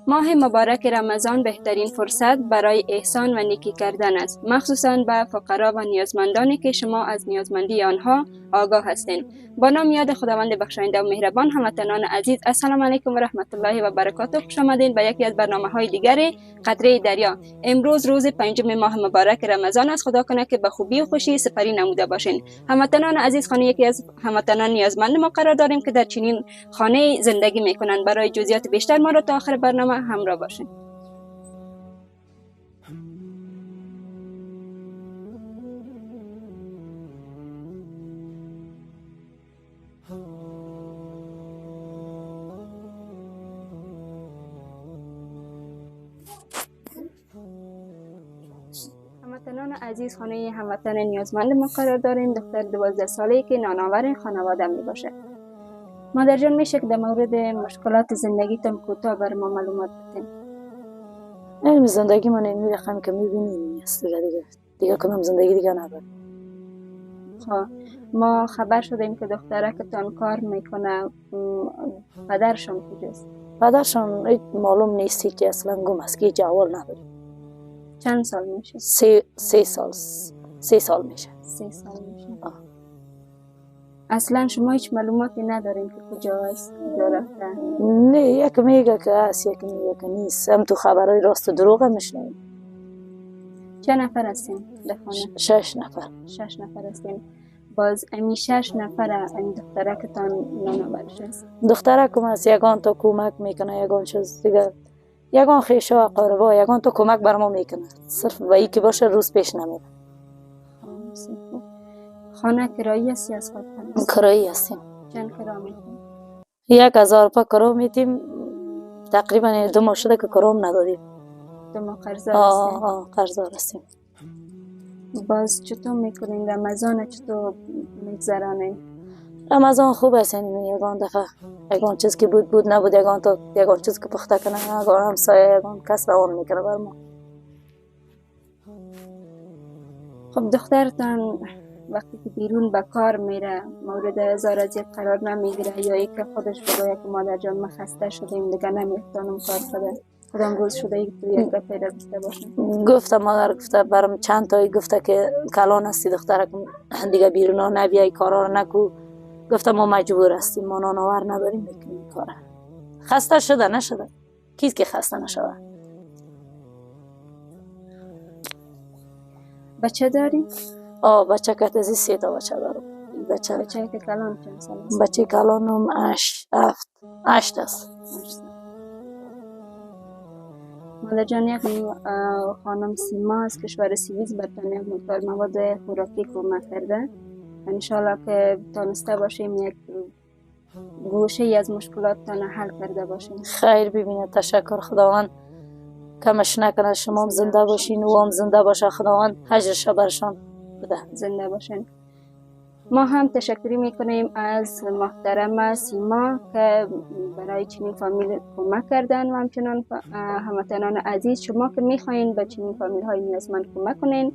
ماه مبارک رمضان بهترین فرصت برای احسان و نیکی کردن است، مخصوصاً به فقرا و نیازمندانی که شما از نیازمندی آنها آگاه هستید. با نام یاد خداوند بخشاینده و مهربان. هموطنان عزیز، السلام علیکم و رحمت الله و برکاته. خوش آمدید به یکی از برنامه‌های دیگر قطره دریا. امروز روز پنجم ماه مبارک رمضان است. خدا کنه که به خوبی و خوشی سپری نموده باشین. هموطنان عزیز، خانه یکی از هموطنان نیازمند ما قرار داریم که در چنین خانه زندگی میکنند. برای جزئیات بیشتر ما را تا آخر برنامه همراه باشین. هموطنان عزیز، خانه هموطن نیازمند ما قرار داریم. دختر 12 ساله‌ای که نانآور خانواده می باشه. مادر جان، میشه که در مورد مشکلات زندگیتان کوتاه بر ما معلومات بدین؟ علم زندگی من این رقم که میبینیم است دیگه کنم زندگی دیگه نداره. خب ما خبر شدیم که دخترکتان کار میکنه. پدرشان کجاست؟ پدرشان هیچ معلوم نیستی که اصلا گم است که جوال نداره. چند سال میشه؟ 3 سال 3 سال میشه. 3 سال میشه. اصلا شما هیچ معلوماتی ندارین که کجا است، کجا رفته؟ نه، یک میگه که هست، یک میگه که نیست. هم تو خبرهای راست و دروغ میشنویم. چند نفر هستین در خانه؟ 6 نفر. 6 نفر هستین. باز امی 6 نفر امی دخترکتان نانآورش است؟ دخترکم است، یگان تا کمک میکنه، یگان چیز دیگه، یگان خیشه و قاربا، یگان تا کمک بر ما میکنه. صرف با ای که باشه روز پیش نمیره. خانه کرایی است یا از خود هست؟ کرایی هستیم. چند کرا میتیم؟ 1000 روپیه کرا میتیم. تقریبا 2 ماه شده که کرام نداریم. 2 ماه قرضدار هستیم؟ قرضدار هستیم. باز چطور میکنین؟ رمضان چطور میگذرانین؟ رمضان خوب است. یگان دفعه یگان چیز که بود نبود، یگان چیز که پخته کنه، یگان همسایه، یگان کس روان میکنه بر ما. خب دخترتان وقتی که بیرون به کار میره مورد هزار اذیت قرار نمیگیره یا ای که خودش بگوید که مادر جان من خسته شدیم دیگه نمیتونم کار کنم؟ کدام روز شده ای تو یک دفعه پیدا گفته باشه؟ گفته مادر گفته برام چند تایی گفته که کلان هستی دخترکم دیگه بیرون ها نبیای، کارا رو نکو. گفته ما مجبور هستیم، ما نانآور نداریم میکنیم کاره. خسته شده نشده؟ کیست که خسته نشده؟ بچه داری؟ بچه که از 3 تا بچه دارم. بچه که کلان چند سال است؟ بچه کلانم 8 است. مادر جان، یک خانم سیما از کشور سوئیس برتان یک مقدار مواد خوراکی کمک کرده. انشالله که تانسته باشیم یک گوشه ای از مشکلاتتان حل کرده باشیم. خیر ببینه، تشکر. خداوند کمش نکنه، شما هم زنده باشین و هم زنده باشه. خداوند اجرش برشان بده. زنده باشین. ما هم تشکری میکنیم از محترم سیما که برای چنین فامیل کمک کردن و همچنان هموطنان عزیز، شما که میخواین به چنین فامیل های نیازمند کمک کنین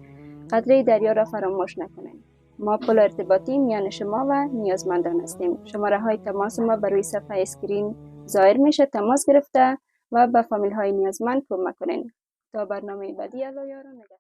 قطره دریا را فراموش نکنین. ما پل ارتباطی میان شما و نیازمندان هستیم. شماره های تماس ما بر روی صفحه اسکرین ظاهر میشه. تماس گرفته و به فامیل های نیازمند کمک کنین. تا برنامه بعدی، الله یار و نگهدار.